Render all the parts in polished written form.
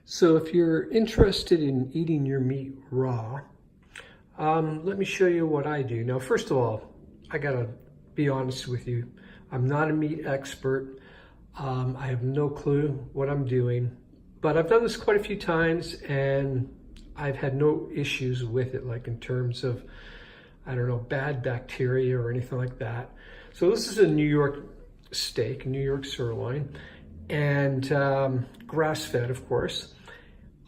So if you're interested in eating your meat raw, let me show you what I do. Now, first of all, I gotta be honest with you. I'm not a meat expert. I have no clue what I'm doing, but I've done this quite a few times and I've had no issues with it, like in terms of, I don't know, bad bacteria or anything like that. So this is a New York steak, New York sirloin, and grass-fed, of course.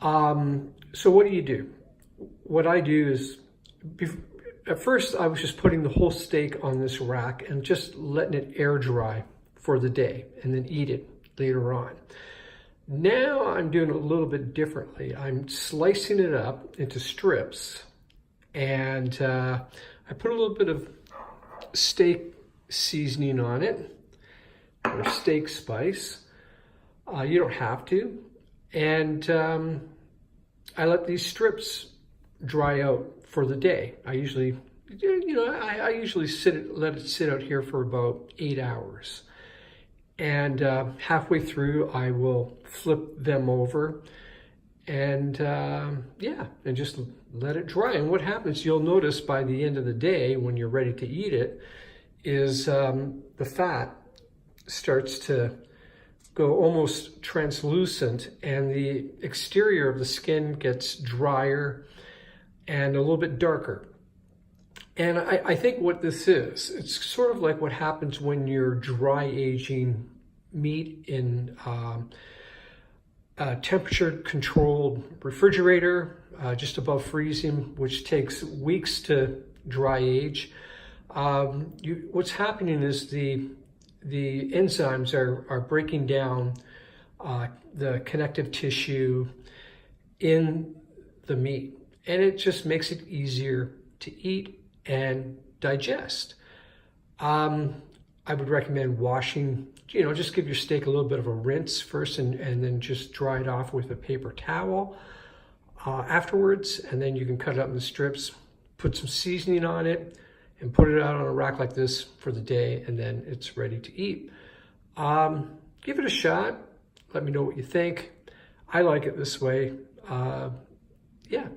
So what do? What I do is, at first I was just putting the whole steak on this rack and just letting it air dry for the day and then eat it later on. Now I'm doing it a little bit differently. I'm slicing it up into strips, and I put a little bit of steak seasoning on it, or steak spice. You don't have to. And I let these strips dry out for the day. I usually, I usually let it sit out here for about 8 hours. And halfway through, I will flip them over and and just let it dry. And what happens, you'll notice by the end of the day, when you're ready to eat it, is the fat starts to go almost translucent, and the exterior of the skin gets drier and a little bit darker. And I think what this is, it's sort of like what happens when you're dry aging meat in a temperature controlled refrigerator, just above freezing, which takes weeks to dry age. What's happening is the enzymes are breaking down the connective tissue in the meat, and it just makes it easier to eat and digest. I would recommend washing, just give your steak a little bit of a rinse first, and then just dry it off with a paper towel afterwards, and then you can cut it up in strips, put some seasoning on it, and put it out on a rack like this for the day, and then it's ready to eat. Give it a shot. Let me know what you think. I like it this way. Yeah.